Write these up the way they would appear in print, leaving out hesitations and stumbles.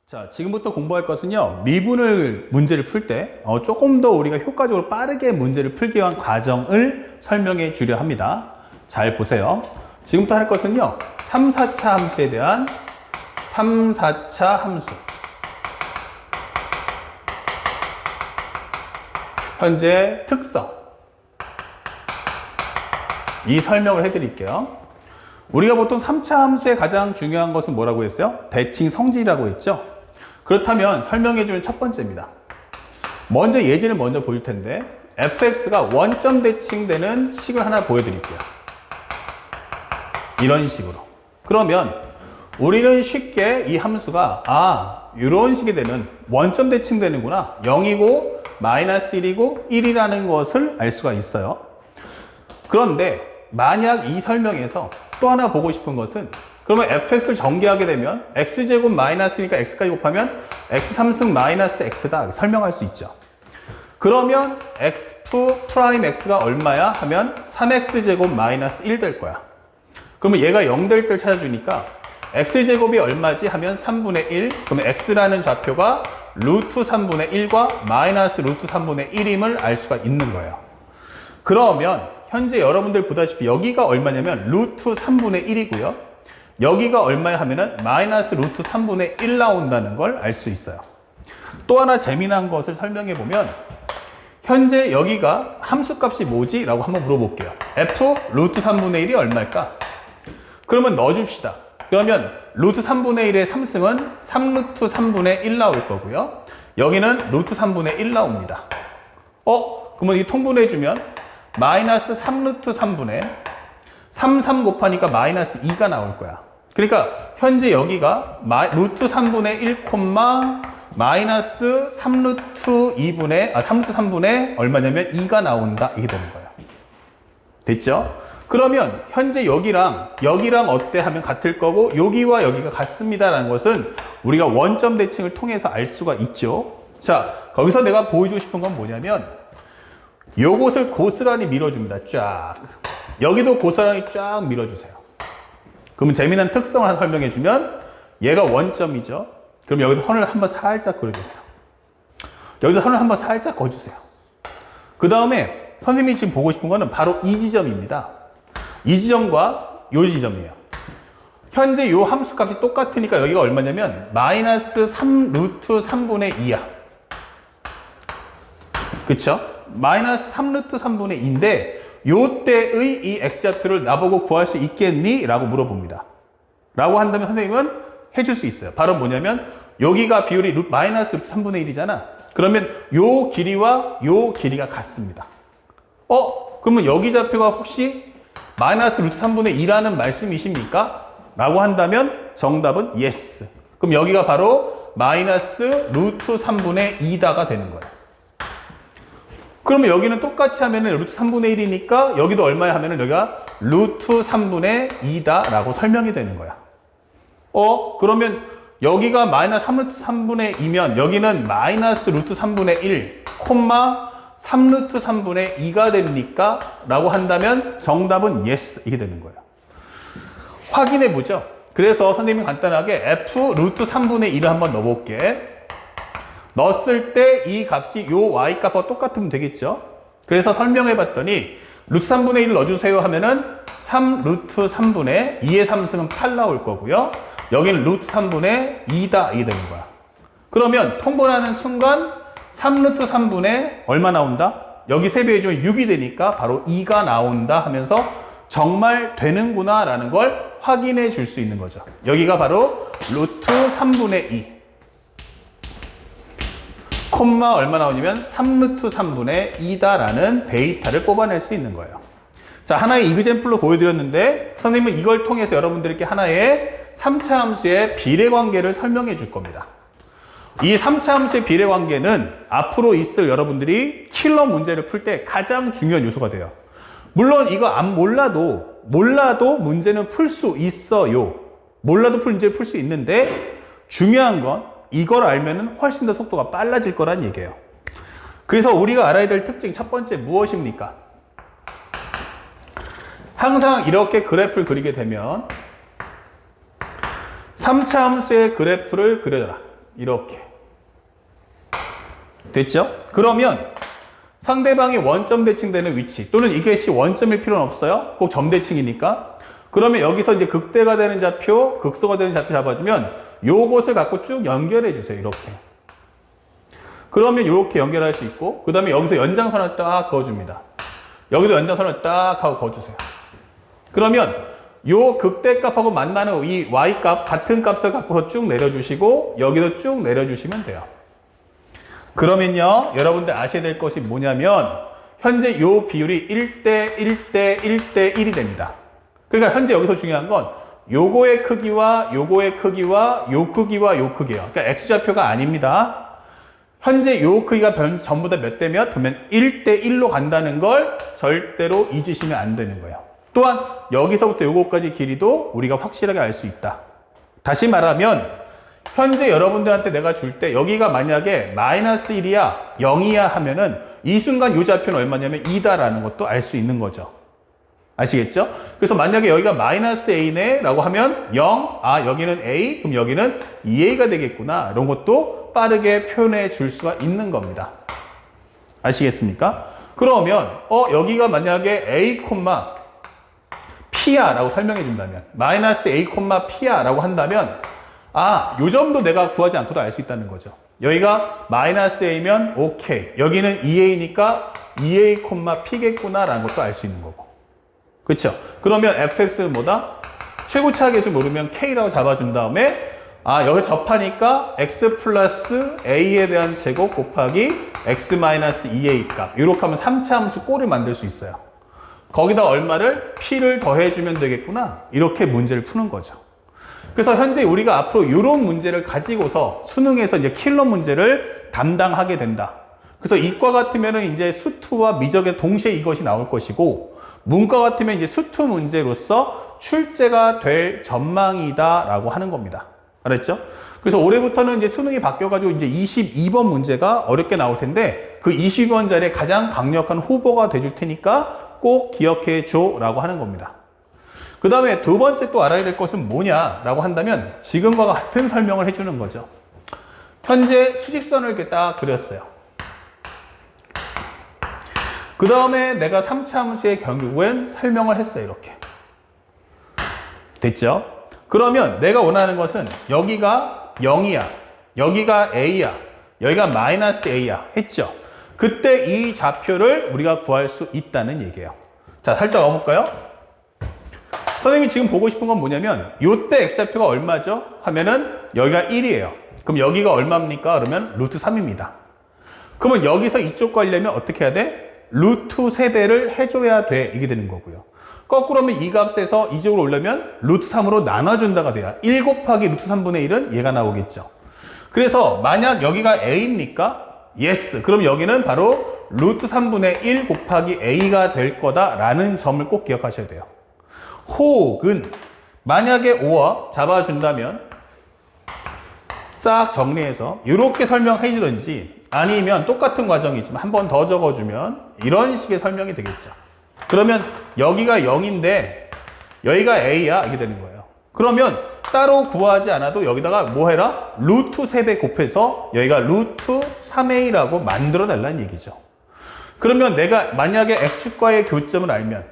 자, 지금부터 공부할 것은요, 미분을 문제를 풀 때 조금 더 우리가 효과적으로 빠르게 문제를 풀기 위한 과정을 설명해 주려 합니다. 잘 보세요. 지금부터 할 것은요, 3, 4차 함수에 대한 3, 4차 함수. 현재 특성. 이 설명을 해드릴게요. 우리가 보통 3차 함수의 가장 중요한 것은 뭐라고 했어요? 대칭 성질이라고 했죠? 그렇다면 설명해주는 첫 번째입니다. 먼저 예제를 먼저 볼 텐데 fx가 원점 대칭되는 식을 하나 보여드릴게요. 이런 식으로. 그러면 우리는 쉽게 이 함수가 이런 식이 되는 원점 대칭되는구나. 0이고 마이너스 1이고 1이라는 것을 알 수가 있어요. 그런데 만약 이 설명에서 또 하나 보고 싶은 것은 그러면 fx를 전개하게 되면 x제곱 마이너스니까 x까지 곱하면 x3승 마이너스 x다 설명할 수 있죠. 그러면 x2 프라임 x가 얼마야? 하면 3x제곱 마이너스 1 될 거야. 그러면 얘가 0 될 때를 찾아주니까 x제곱이 얼마지? 하면 3분의 1. 그러면 x라는 좌표가 루트 3분의 1과 마이너스 루트 3분의 1임을 알 수가 있는 거예요. 그러면 현재 여러분들 보다시피 여기가 얼마냐면 루트 3분의 1이고요. 여기가 얼마야 하면은 마이너스 루트 3분의 1 나온다는 걸 알 수 있어요. 또 하나 재미난 것을 설명해 보면 현재 여기가 함수값이 뭐지? 라고 한번 물어볼게요. f 루트 3분의 1이 얼마일까? 그러면 넣어줍시다. 그러면 루트 3분의 1의 3승은 3루트 3분의 1 나올 거고요. 여기는 루트 3분의 1 나옵니다. 그러면 이 통분해주면 마이너스 3루트 3분의 3 곱하니까 마이너스 2가 나올 거야. 그러니까 현재 여기가 루트 3분의 1, 마이너스 3루트 3분의 얼마냐면 2가 나온다. 이게 되는 거예요. 됐죠? 그러면 현재 여기랑 어때 하면 같을 거고 여기와 여기가 같습니다라는 것은 우리가 원점 대칭을 통해서 알 수가 있죠. 자, 거기서 내가 보여주고 싶은 건 뭐냐면 요것을 고스란히 밀어줍니다. 쫙. 여기도 고스란히 쫙 밀어주세요. 그러면 재미난 특성을 하나 설명해주면 얘가 원점이죠. 그럼 여기도 선을 한번 살짝 그려주세요. 여기서 선을 한번 살짝 그어주세요. 그 다음에 선생님이 지금 보고 싶은 거는 바로 이 지점입니다. 이 지점과 이 지점이에요. 현재 이 함수값이 똑같으니까 여기가 얼마냐면 마이너스 3 루트 3분의 2야. 그쵸? 마이너스 3 루트 3분의 2인데 요때의 이 x좌표를 나보고 구할 수 있겠니? 라고 물어봅니다. 라고 한다면 선생님은 해줄 수 있어요. 바로 뭐냐면 여기가 비율이 마이너스 루트 3분의 1이잖아. 그러면 요 길이와 요 길이가 같습니다. 그러면 여기 좌표가 혹시 마이너스 루트 3분의 2라는 말씀이십니까? 라고 한다면 정답은 yes. 그럼 여기가 바로 마이너스 루트 3분의 2다가 되는 거예요. 그러면 여기는 똑같이 하면은 루트 3분의 1이니까 여기도 얼마야 하면은 여기가 루트 3분의 2다 라고 설명이 되는 거야. 그러면 여기가 마이너스 3루트 3분의 2면 여기는 마이너스 루트 3분의 1, 3루트 3분의 2가 됩니까? 라고 한다면 정답은 yes. 이게 되는 거예요. 확인해 보죠. 그래서 선생님이 간단하게 f 루트 3분의 2를 한번 넣어볼게. 넣었을 때 이 값이 요 y 값과 똑같으면 되겠죠. 그래서 설명해 봤더니 루트 3분의 1을 넣어주세요 하면은 3 루트 3분의 2의 3승은 8 나올 거고요. 여기는 루트 3분의 2다. 이게 되는 거야. 그러면 통분하는 순간 3 루트 3분의 얼마 나온다? 여기 세배해주면 6이 되니까 바로 2가 나온다 하면서 정말 되는구나 라는 걸 확인해 줄 수 있는 거죠. 여기가 바로 루트 3분의 2. 콤마 얼마 나오냐면 3루트 3분의 2다라는 데이터를 뽑아낼 수 있는 거예요. 자, 하나의 이그젠플로 보여드렸는데 선생님은 이걸 통해서 여러분들께 하나의 3차 함수의 비례관계를 설명해 줄 겁니다. 이 3차 함수의 비례관계는 앞으로 있을 여러분들이 킬러 문제를 풀 때 가장 중요한 요소가 돼요. 물론 이거 몰라도 문제는 풀 수 있어요. 몰라도 문제를 풀 수 있는데 중요한 건 이걸 알면은 훨씬 더 속도가 빨라질 거란 얘기예요. 그래서 우리가 알아야 될 특징 첫 번째 무엇입니까? 항상 이렇게 그래프를 그리게 되면 3차 함수의 그래프를 그려라. 이렇게. 됐죠? 그러면 상대방이 원점 대칭되는 위치 또는 이것이 원점일 필요는 없어요. 꼭 점 대칭이니까. 그러면 여기서 이제 극대가 되는 좌표, 극소가 되는 좌표 잡아주면 요것을 갖고 쭉 연결해 주세요. 이렇게. 그러면 이렇게 연결할 수 있고 그 다음에 여기서 연장선을 딱 그어줍니다. 여기도 연장선을 딱 하고 그어주세요. 그러면 요 극대값하고 만나는 이 y값 같은 값을 갖고서 쭉 내려주시고 여기도 쭉 내려주시면 돼요. 그러면요 여러분들 아셔야 될 것이 뭐냐면 현재 요 비율이 1대 1대 1대 1이 됩니다. 그러니까 현재 여기서 중요한 건 요거의 크기와 요거의 크기와 요 크기와 요 크기예요. 그러니까 x좌표가 아닙니다. 현재 요 크기가 전부 다 몇 대 몇? 그러면 1대 1로 간다는 걸 절대로 잊으시면 안 되는 거예요. 또한 여기서부터 요거까지 길이도 우리가 확실하게 알 수 있다. 다시 말하면 현재 여러분들한테 내가 줄 때 여기가 만약에 마이너스 1이야 0이야 하면은 이 순간 요 좌표는 얼마냐면 2다라는 것도 알 수 있는 거죠. 아시겠죠? 그래서 만약에 여기가 마이너스 a네 라고 하면 0, 아 여기는 a, 그럼 여기는 2a가 되겠구나 이런 것도 빠르게 표현해 줄 수가 있는 겁니다. 아시겠습니까? 그러면 여기가 만약에 a, p야 라고 설명해 준다면 마이너스 a, p야 라고 한다면 요 점도 내가 구하지 않고도 알 수 있다는 거죠. 여기가 마이너스 a면 오케이 여기는 2a니까 2a, p겠구나 라는 것도 알 수 있는 거고 그쵸? 그러면 fx는 뭐다? 최고차 계수 모르면 k라고 잡아준 다음에 여기 접하니까 x 플러스 a에 대한 제곱 곱하기 x 마이너스 2a 값 이렇게 하면 3차 함수 꼴을 만들 수 있어요. 거기다 얼마를? p를 더해주면 되겠구나 이렇게 문제를 푸는 거죠. 그래서 현재 우리가 앞으로 이런 문제를 가지고서 수능에서 이제 킬러 문제를 담당하게 된다. 그래서 이과 같으면은 이제 수투와 미적의 동시에 이것이 나올 것이고 문과 같으면 이제 수투 문제로서 출제가 될 전망이다라고 하는 겁니다. 알았죠? 그래서 올해부터는 이제 수능이 바뀌어가지고 이제 22번 문제가 어렵게 나올 텐데 그 22번 자리에 가장 강력한 후보가 돼줄 테니까 꼭 기억해 줘라고 하는 겁니다. 그 다음에 두 번째 또 알아야 될 것은 뭐냐라고 한다면 지금과 같은 설명을 해주는 거죠. 현재 수직선을 이렇게 딱 그렸어요. 그 다음에 내가 3차 함수의 결국엔 설명을 했어요. 이렇게. 됐죠? 그러면 내가 원하는 것은 여기가 0이야. 여기가 a야. 여기가 마이너스 a야. 했죠? 그때 이 좌표를 우리가 구할 수 있다는 얘기예요. 자, 살짝 와볼까요? 선생님이 지금 보고 싶은 건 뭐냐면 요때 x좌표가 얼마죠? 하면은 여기가 1이에요. 그럼 여기가 얼마입니까? 그러면 루트 3입니다. 그러면 여기서 이쪽 가려면 어떻게 해야 돼? 루트 3배를 해줘야 돼. 이게 되는 거고요. 거꾸로 하면 이 값에서 이쪽으로 오려면 루트 3으로 나눠준다가 돼야 1 곱하기 루트 3분의 1은 얘가 나오겠죠. 그래서 만약 여기가 a입니까? yes. 그럼 여기는 바로 루트 3분의 1 곱하기 a가 될 거다라는 점을 꼭 기억하셔야 돼요. 혹은 만약에 5와 잡아준다면 싹 정리해서 이렇게 설명해 주든지 아니면 똑같은 과정이지만 한 번 더 적어주면 이런 식의 설명이 되겠죠. 그러면 여기가 0인데 여기가 a야 이게 되는 거예요. 그러면 따로 구하지 않아도 여기다가 뭐 해라? 루트 3배 곱해서 여기가 루트 3a라고 만들어 달라는 얘기죠. 그러면 내가 만약에 x축과의 교점을 알면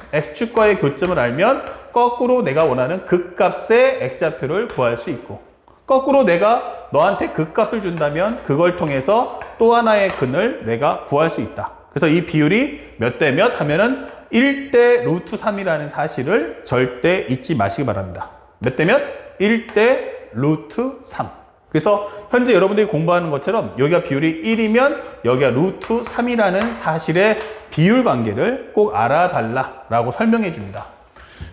거꾸로 내가 원하는 극값의 x좌표를 구할 수 있고 거꾸로 내가 너한테 극값을 준다면 그걸 통해서 또 하나의 근을 내가 구할 수 있다. 그래서 이 비율이 몇 대 몇 하면은 1대 루트 3이라는 사실을 절대 잊지 마시기 바랍니다. 몇 대 몇? 1대 루트 3. 그래서 현재 여러분들이 공부하는 것처럼 여기가 비율이 1이면 여기가 루트 3이라는 사실의 비율 관계를 꼭 알아달라라고 설명해 줍니다.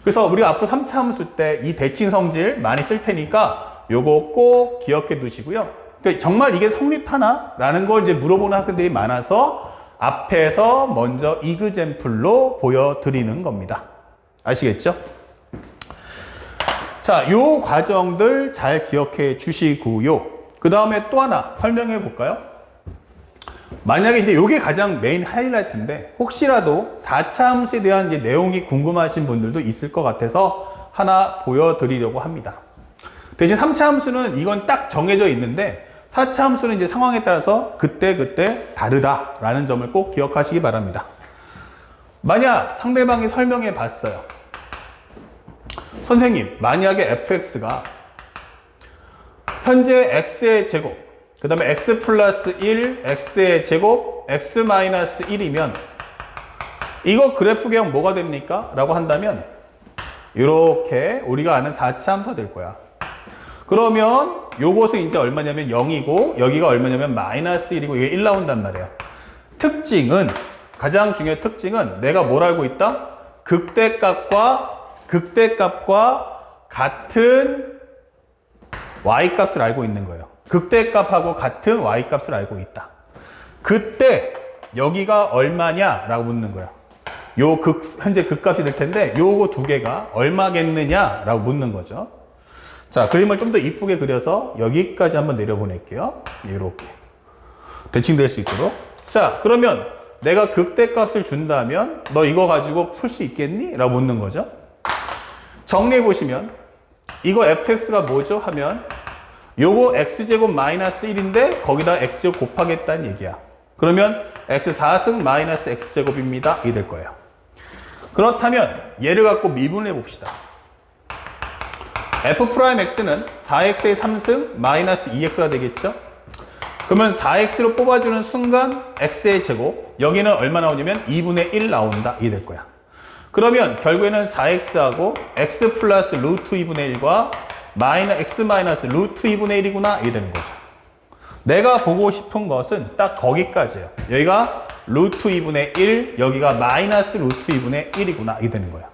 그래서 우리가 앞으로 3차 함수 때 이 대칭 성질 많이 쓸 테니까 요거 꼭 기억해 두시고요. 그러니까 정말 이게 성립하나? 라는 걸 이제 물어보는 학생들이 많아서 앞에서 먼저 이그젬플로 보여드리는 겁니다. 아시겠죠? 자, 요 과정들 잘 기억해 주시고요. 그 다음에 또 하나 설명해 볼까요? 만약에 이제 요게 가장 메인 하이라이트인데 혹시라도 4차 함수에 대한 이제 내용이 궁금하신 분들도 있을 것 같아서 하나 보여드리려고 합니다. 대신 3차 함수는 이건 딱 정해져 있는데 4차 함수는 이제 상황에 따라서 그때 다르다라는 점을 꼭 기억하시기 바랍니다. 만약 상대방이 설명해 봤어요. 선생님, 만약에 fx가 현재 x의 제곱, 그 다음에 x 플러스 1, x의 제곱, x 마이너스 1이면 이거 그래프 개형 뭐가 됩니까? 라고 한다면 이렇게 우리가 아는 4차 함수가 될 거야. 그러면 요것은 이제 얼마냐면 0이고 여기가 얼마냐면 마이너스 1이고 이게 1 나온단 말이에요. 특징은, 가장 중요한 특징은 내가 뭘 알고 있다? 극대값과 같은 y값을 알고 있는 거예요. 극대값하고 같은 y값을 알고 있다. 그때 여기가 얼마냐라고 묻는 거예요. 현재 극값이 될 텐데 요거 두 개가 얼마겠느냐라고 묻는 거죠. 자, 그림을 좀 더 이쁘게 그려서 여기까지 한번 내려보낼게요. 이렇게 대칭될 수 있도록. 자, 그러면 내가 극대값을 준다면 너 이거 가지고 풀 수 있겠니? 라고 묻는 거죠. 정리해 보시면 이거 fx가 뭐죠? 하면 요거 x제곱 마이너스 1인데 거기다 x제곱 곱하겠다는 얘기야. 그러면 x 4승 마이너스 x제곱입니다. 이게 될 거예요. 그렇다면 얘를 갖고 미분해 봅시다. f'x는 4x의 3승 마이너스 2x가 되겠죠? 그러면 4x로 뽑아주는 순간 x의 제곱, 여기는 얼마 나오냐면 2분의 1 나온다. 이게 될 거야. 그러면 결국에는 4x하고 x 플러스 루트 2분의 1과 x 마이너스 루트 2분의 1이구나. 이게 되는 거죠. 내가 보고 싶은 것은 딱 거기까지예요. 여기가 루트 2분의 1, 여기가 마이너스 루트 2분의 1이구나. 이게 되는 거야.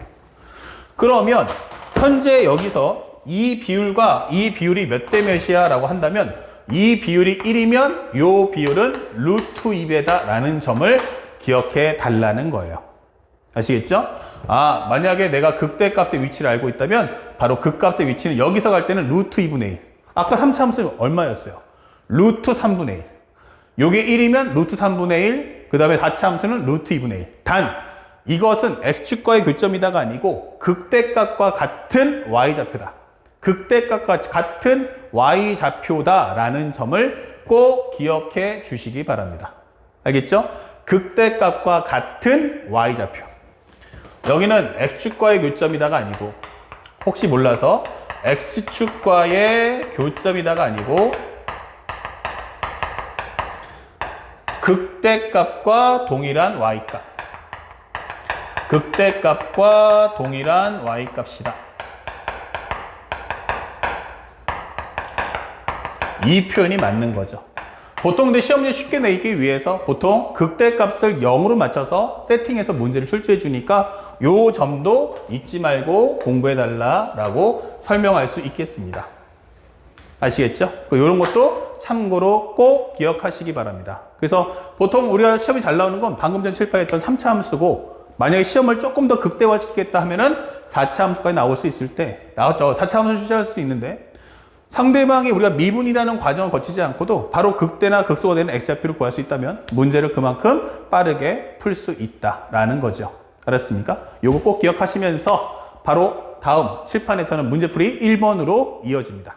그러면 현재 여기서 이 비율과 이 비율이 몇 대 몇이야? 라고 한다면 이 비율이 1이면 이 비율은 루트 2배다 라는 점을 기억해 달라는 거예요. 아시겠죠? 아, 만약에 내가 극대값의 위치를 알고 있다면 바로 극값의 위치는 여기서 갈 때는 루트 2분의 1. 아까 3차 함수는 얼마였어요? 루트 3분의 1. 요게 1이면 루트 3분의 1, 그 다음에 4차 함수는 루트 2분의 1. 단, 이것은 x축과의 교점이다가 아니고 극대값과 같은 y좌표다. 극대값과 같은 y좌표다라는 점을 꼭 기억해 주시기 바랍니다. 알겠죠? 극대값과 같은 y좌표. 여기는 x축과의 교점이다가 아니고, 혹시 몰라서 x축과의 교점이다가 아니고 극대값과 동일한 y값. 극대값과 동일한 y값이다. 이 표현이 맞는 거죠. 보통 근데 시험지 쉽게 내기 위해서 보통 극대값을 0으로 맞춰서 세팅해서 문제를 출제해 주니까 요 점도 잊지 말고 공부해 달라라고 설명할 수 있겠습니다. 아시겠죠? 이런 것도 참고로 꼭 기억하시기 바랍니다. 그래서 보통 우리가 시험이 잘 나오는 건 방금 전 칠판했던 3차 함수고, 만약에 시험을 조금 더 극대화시키겠다 하면은 4차 함수까지 나올 수 있을 때, 나왔죠. 4차 함수 출제할 수 있는데, 상대방이 우리가 미분이라는 과정을 거치지 않고도 바로 극대나 극소가 되는 x좌표를 구할 수 있다면 문제를 그만큼 빠르게 풀 수 있다라는 거죠. 알았습니까? 요거 꼭 기억하시면서 바로 다음 칠판에서는 문제풀이 1번으로 이어집니다.